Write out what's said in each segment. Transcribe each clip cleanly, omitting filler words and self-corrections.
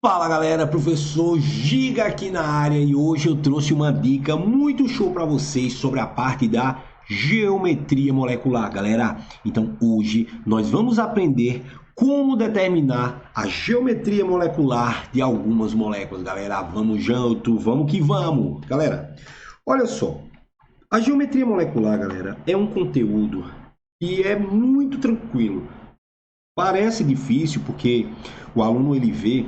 Fala galera, professor Giga aqui na área e hoje eu trouxe uma dica muito show para vocês sobre a parte da geometria molecular, galera. Então hoje nós vamos aprender como determinar a geometria molecular de algumas moléculas, galera. Vamos junto, vamos que vamos. Galera, olha só, a geometria molecular, galera, é um conteúdo que é muito tranquilo. Parece difícil porque o aluno ele vê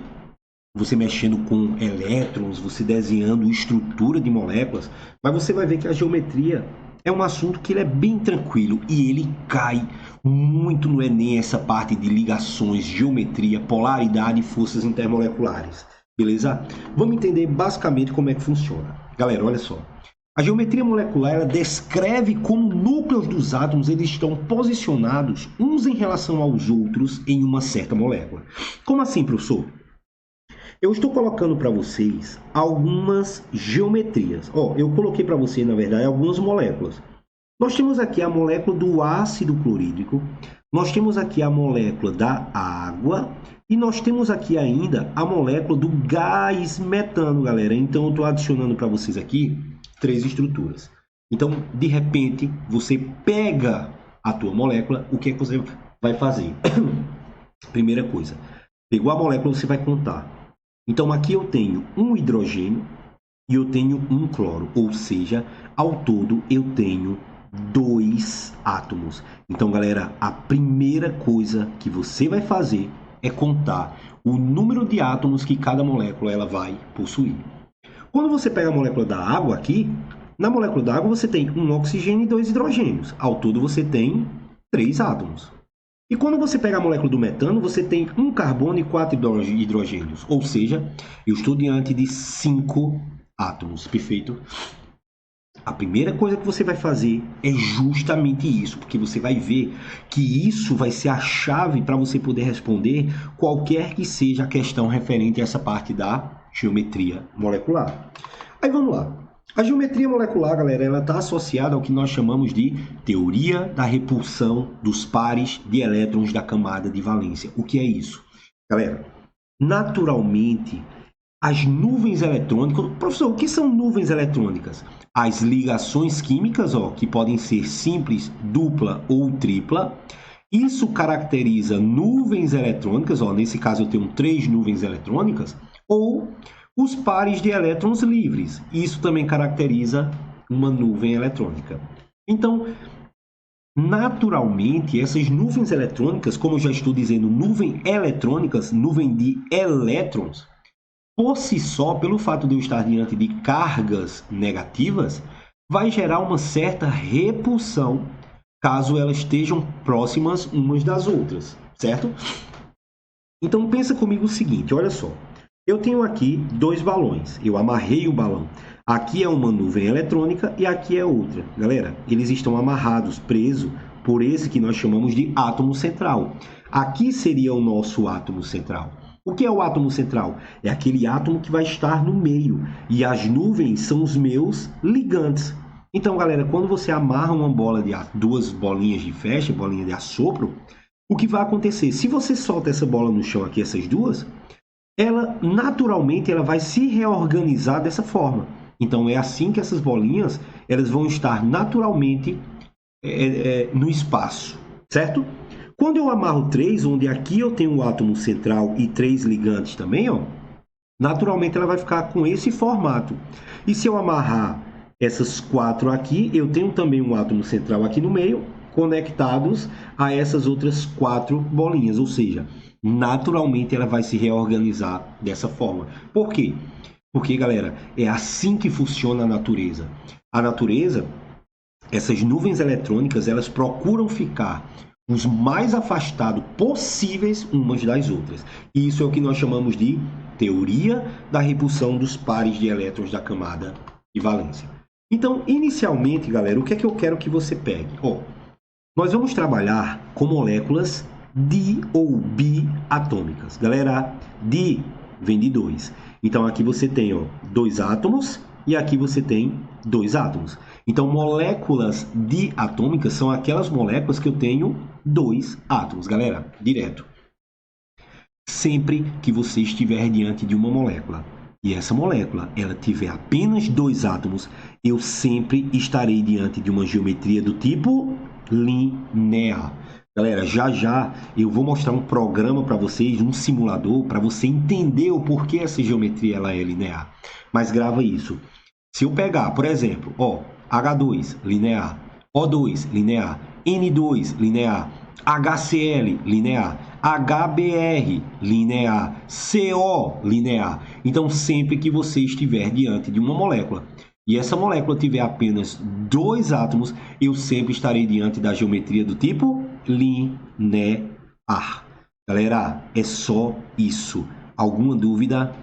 você mexendo com elétrons, você desenhando estrutura de moléculas, mas você vai ver que a geometria é um assunto que ele é bem tranquilo e ele cai muito no Enem, essa parte de ligações, geometria, polaridade e forças intermoleculares, beleza? Vamos entender basicamente como é que funciona. Galera, olha só. A geometria molecular ela descreve como núcleos dos átomos eles estão posicionados uns em relação aos outros em uma certa molécula. Como assim, professor? Eu estou colocando para vocês algumas geometrias. Eu coloquei para você, na verdade, algumas moléculas. Nós temos aqui a molécula do ácido clorídrico, nós temos aqui a molécula da água e nós temos aqui ainda a molécula do gás metano, galera. Então, eu estou adicionando para vocês aqui três estruturas. Então, de repente, você pega a tua molécula, o que é que você vai fazer? Primeira coisa, pegou a molécula, você vai contar. Então, aqui eu tenho um hidrogênio e eu tenho um cloro, ou seja, ao todo eu tenho dois átomos. Então, galera, a primeira coisa que você vai fazer é contar o número de átomos que cada molécula ela vai possuir. Quando você pega a molécula da água aqui, na molécula da água você tem um oxigênio e dois hidrogênios. Ao todo você tem três átomos. E quando você pega a molécula do metano, você tem um carbono e quatro hidrogênios. Ou seja, eu estou diante de 5 átomos. Perfeito? A primeira coisa que você vai fazer é justamente isso, porque você vai ver que isso vai ser a chave para você poder responder qualquer que seja a questão referente a essa parte da geometria molecular. Aí vamos lá. A geometria molecular, galera, ela está associada ao que nós chamamos de teoria da repulsão dos pares de elétrons da camada de valência. O que é isso? Galera, naturalmente, as nuvens eletrônicas... Professor, o que são nuvens eletrônicas? As ligações químicas, que podem ser simples, dupla ou tripla. Isso caracteriza nuvens eletrônicas, nesse caso eu tenho 3 nuvens eletrônicas, ou os pares de elétrons livres. Isso também caracteriza uma nuvem eletrônica. Então, naturalmente, essas nuvens eletrônicas, como eu já estou dizendo, nuvem eletrônicas, nuvem de elétrons, por si só, pelo fato de eu estar diante de cargas negativas, vai gerar uma certa repulsão caso elas estejam próximas umas das outras, certo? Então pensa comigo o seguinte, olha só. Eu tenho aqui 2 balões, eu amarrei o balão. Aqui é uma nuvem eletrônica e aqui é outra. Galera, eles estão amarrados, presos por esse que nós chamamos de átomo central. Aqui seria o nosso átomo central. O que é o átomo central? É aquele átomo que vai estar no meio. E as nuvens são os meus ligantes. Então, galera, quando você amarra uma bola de 2 bolinhas de flecha, bolinha de assopro, o que vai acontecer? Se você solta essa bola no chão aqui, essas duas, ela naturalmente ela vai se reorganizar dessa forma. Então é assim que essas bolinhas elas vão estar naturalmente no espaço, certo? Quando eu amarro 3, onde aqui eu tenho o átomo central e 3 ligantes também, naturalmente ela vai ficar com esse formato. E se eu amarrar essas 4 aqui, eu tenho também um átomo central aqui no meio, conectados a essas outras 4 bolinhas, ou seja, naturalmente ela vai se reorganizar dessa forma. Por quê? Porque, galera, é assim que funciona a natureza. A natureza, essas nuvens eletrônicas, elas procuram ficar os mais afastados possíveis umas das outras. E isso é o que nós chamamos de teoria da repulsão dos pares de elétrons da camada de valência. Então, inicialmente, galera, o que é que eu quero que você pegue? Nós vamos trabalhar com moléculas di ou biatômicas. Galera, di vem de 2. Então, aqui você tem 2 átomos e aqui você tem 2 átomos. Então, moléculas diatômicas são aquelas moléculas que eu tenho 2 átomos. Galera, direto. sempre que você estiver diante de uma molécula e essa molécula ela tiver apenas 2 átomos, eu sempre estarei diante de uma geometria do tipo linear. Galera, já já eu vou mostrar um programa para vocês, um simulador, para você entender o porquê essa geometria ela é linear. Mas grava isso. Se eu pegar, por exemplo, ó, H2 linear, O2 linear, N2 linear, HCl linear, HBr linear, CO linear. Então, sempre que você estiver diante de uma molécula e essa molécula tiver apenas 2 átomos, eu sempre estarei diante da geometria do tipo linear. Galera, é só isso. Alguma dúvida?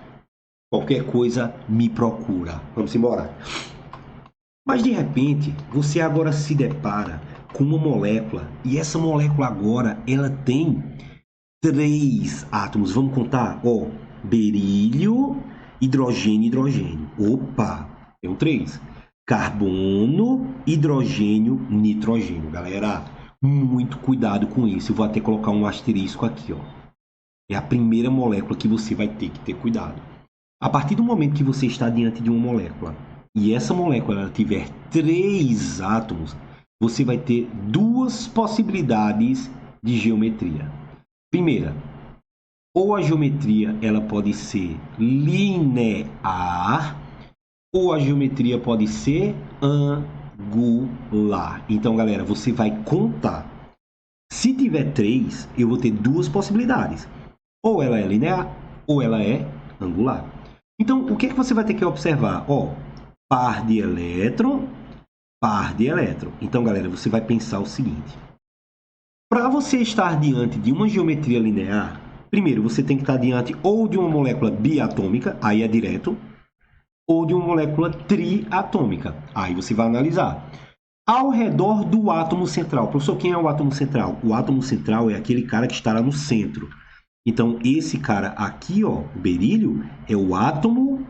Qualquer coisa, me procura. Vamos embora? Mas de repente, você agora se depara com uma molécula e essa molécula agora ela tem 3 átomos. Vamos contar? Ó, berílio, hidrogênio, hidrogênio. Opa, tem 3. Carbono, hidrogênio, nitrogênio. Galera, muito cuidado com isso. Eu vou até colocar um asterisco aqui, ó. É a primeira molécula que você vai ter que ter cuidado. A partir do momento que você está diante de uma molécula e essa molécula ela tiver 3 átomos, você vai ter 2 possibilidades de geometria. Primeira, ou a geometria ela pode ser linear, ou a geometria pode ser angular. Então, galera, você vai contar. Se tiver 3, eu vou ter 2 possibilidades. Ou ela é linear, ou ela é angular. Então, o que é que você vai ter que observar? Ó, par de elétron, par de elétron. Então, galera, você vai pensar o seguinte. Para você estar diante de uma geometria linear, primeiro você tem que estar diante ou de uma molécula biatômica, aí é direto, ou de uma molécula triatômica. Aí você vai analisar. Ao redor do átomo central. Professor, quem é o átomo central? O átomo central é aquele cara que está lá no centro. Então, esse cara aqui, ó, o berílio, é o átomo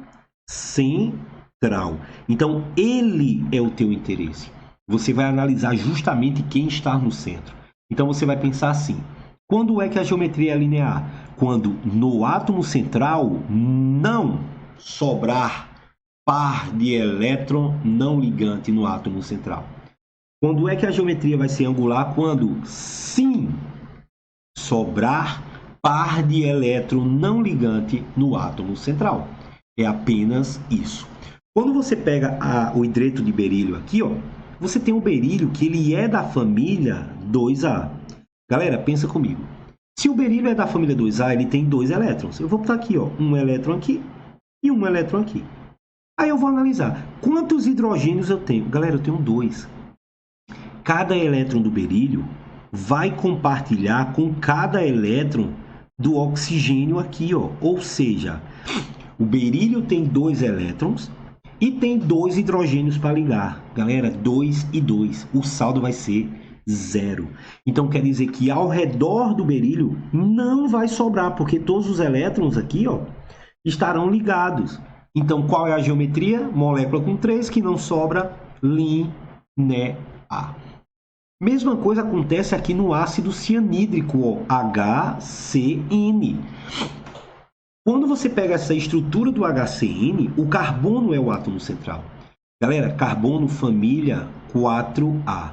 central. Então, ele é o teu interesse. Você vai analisar justamente quem está no centro. Então, você vai pensar assim. Quando é que a geometria é linear? Quando no átomo central não sobrar par de elétron não ligante no átomo central. Quando é que a geometria vai ser angular? Quando sim sobrar par de elétron não ligante no átomo central. É apenas isso. Quando você pega o hidreto de berílio aqui, ó, você tem o berílio que ele é da família 2A. Galera, pensa comigo. Se o berílio é da família 2A, ele tem 2 elétrons. Eu vou botar aqui, ó, um elétron aqui e um elétron aqui. Aí eu vou analisar quantos hidrogênios eu tenho. Galera, eu tenho 2. Cada elétron do berílio vai compartilhar com cada elétron do oxigênio aqui, ó. Ou seja, o berílio tem 2 elétrons e tem 2 hidrogênios para ligar. Galera, 2 e 2. O saldo vai ser 0. Então, quer dizer que ao redor do berílio não vai sobrar, porque todos os elétrons aqui, ó, estarão ligados. Então, qual é a geometria? Molécula com 3 que não sobra, linear. Mesma coisa acontece aqui no ácido cianídrico, ó, HCN. Quando você pega essa estrutura do HCN, o carbono é o átomo central. Galera, carbono família 4A.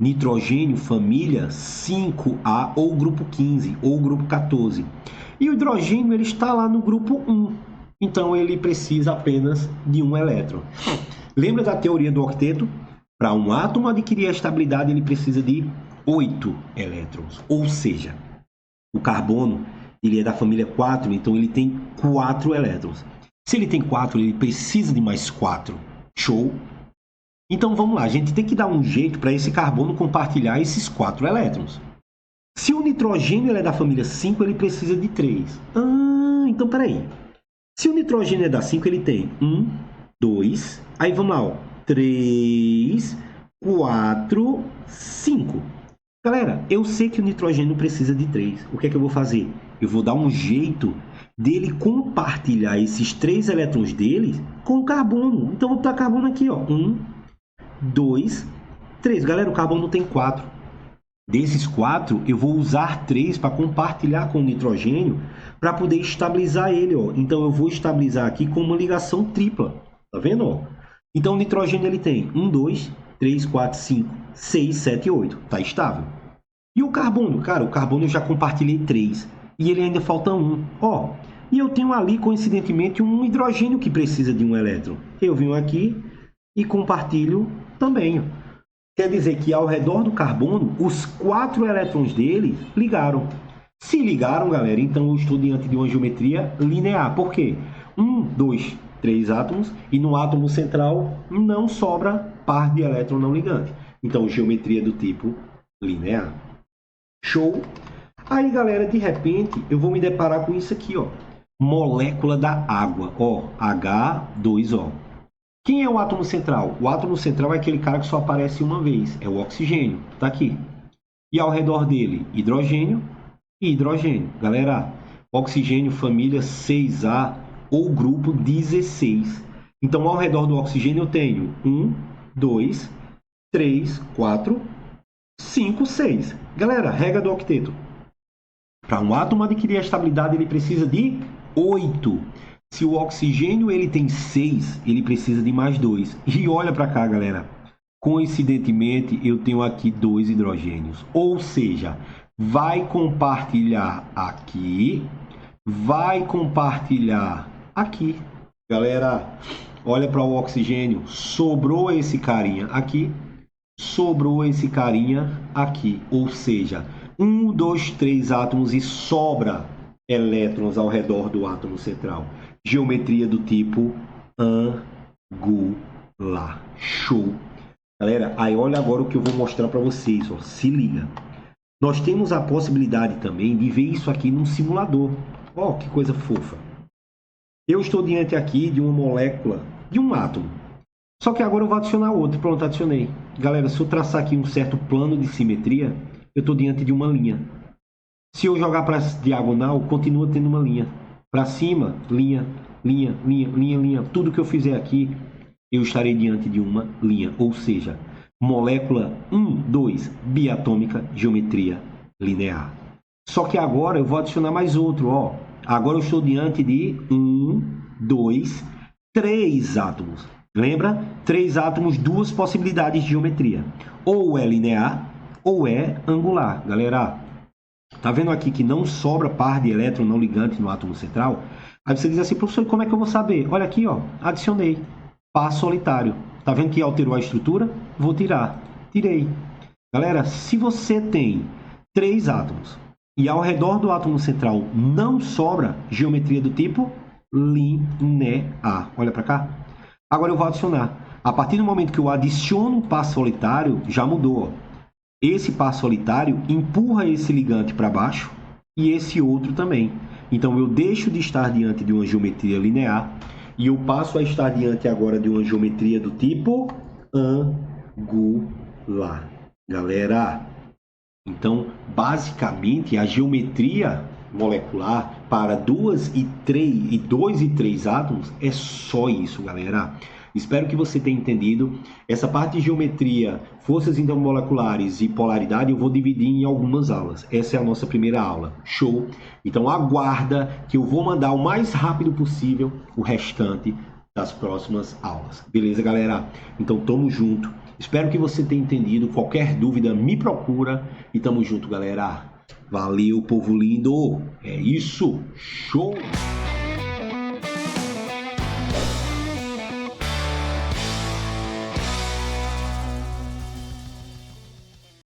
Nitrogênio família 5A ou grupo 15 ou grupo 14. E o hidrogênio ele está lá no grupo 1. Então ele precisa apenas de um elétron. Lembra da teoria do octeto? Para um átomo adquirir a estabilidade, ele precisa de 8 elétrons. Ou seja, o carbono ele é da família 4, então ele tem 4 elétrons. Se ele tem 4, ele precisa de mais 4. Show? Então vamos lá, a gente tem que dar um jeito para esse carbono compartilhar esses 4 elétrons. Se o nitrogênio ele é da família 5, ele precisa de 3. Então peraí. Se o nitrogênio é da 5, ele tem 1, 2, aí vamos lá, ó. 3, 4, 5. Galera, eu sei que o nitrogênio precisa de 3. O que é que eu vou fazer? Eu vou dar um jeito dele compartilhar esses 3 elétrons dele com o carbono. Então, eu vou botar carbono aqui, ó. 1, 2, 3. Galera, o carbono tem 4. Desses 4, eu vou usar 3 para compartilhar com o nitrogênio para poder estabilizar ele, ó. Então eu vou estabilizar aqui com uma ligação tripla. Tá vendo, ó? Então o nitrogênio ele tem 1, 2, 3, 4, 5, 6, 7 e 8. Tá estável. E o carbono? Cara, o carbono eu já compartilhei 3. E ele ainda falta 1. Ó, e eu tenho ali, coincidentemente, um hidrogênio que precisa de um elétron. Eu venho aqui e compartilho também, ó. Quer dizer que ao redor do carbono, os 4 elétrons dele ligaram. Se ligaram, galera, então eu estou diante de uma geometria linear. Por quê? 1, 2, 3 átomos e no átomo central não sobra par de elétron não ligante. Então, geometria do tipo linear. Show? Aí, galera, de repente, eu vou me deparar com isso aqui, ó. Molécula da água, ó, H2O. Quem é o átomo central? O átomo central é aquele cara que só aparece uma vez, é o oxigênio, tá aqui. E ao redor dele, hidrogênio e hidrogênio. Galera, oxigênio família 6A ou grupo 16. Então, ao redor do oxigênio eu tenho 1, 2, 3, 4, 5, 6. Galera, regra do octeto. Para um átomo adquirir a estabilidade, ele precisa de 8. Se o oxigênio ele tem 6, ele precisa de mais 2. E olha para cá, galera. Coincidentemente, eu tenho aqui 2 hidrogênios. Ou seja, vai compartilhar aqui, vai compartilhar aqui. Galera, olha para o oxigênio. Sobrou esse carinha aqui, sobrou esse carinha aqui. Ou seja, 1, 2, 3 átomos e sobra elétrons ao redor do átomo central. Geometria do tipo angular. Show! Galera, aí olha agora o que eu vou mostrar para vocês. Ó. Se liga. Nós temos a possibilidade também de ver isso aqui num simulador. Ó, que coisa fofa. Eu estou diante aqui de uma molécula, de um átomo. Só que agora eu vou adicionar outro. Pronto, adicionei. Galera, se eu traçar aqui um certo plano de simetria, eu estou diante de uma linha. Se eu jogar para a diagonal, continua tendo uma linha. Para cima, linha, linha, linha, linha, linha. Tudo que eu fizer aqui, eu estarei diante de uma linha. Ou seja, molécula 1, 2, biatômica, geometria linear. Só que agora eu vou adicionar mais outro. Ó. Agora eu estou diante de 1, 2, 3 átomos. Lembra? 3 átomos, 2 possibilidades de geometria. Ou é linear, ou é angular. Galera, tá vendo aqui que não sobra par de elétron não ligante no átomo central? Aí você diz assim, professor, como é que eu vou saber? Olha aqui, ó, adicionei. Par solitário. Tá vendo que alterou a estrutura? Vou tirar. Tirei. Galera, se você tem 3 átomos e ao redor do átomo central não sobra geometria do tipo linear. Olha para cá. Agora eu vou adicionar. A partir do momento que eu adiciono um par solitário, já mudou, ó. Esse par solitário empurra esse ligante para baixo e esse outro também. Então eu deixo de estar diante de uma geometria linear e eu passo a estar diante agora de uma geometria do tipo angular. Galera, então basicamente a geometria molecular para 2 e 3 átomos é só isso, galera. Espero que você tenha entendido. Essa parte de geometria, forças intermoleculares e polaridade eu vou dividir em algumas aulas. Essa é a nossa primeira aula. Show? Então aguarda que eu vou mandar o mais rápido possível o restante das próximas aulas. Beleza, galera? Então tamo junto. Espero que você tenha entendido. Qualquer dúvida, me procura. E tamo junto, galera. Valeu, povo lindo. É isso. Show!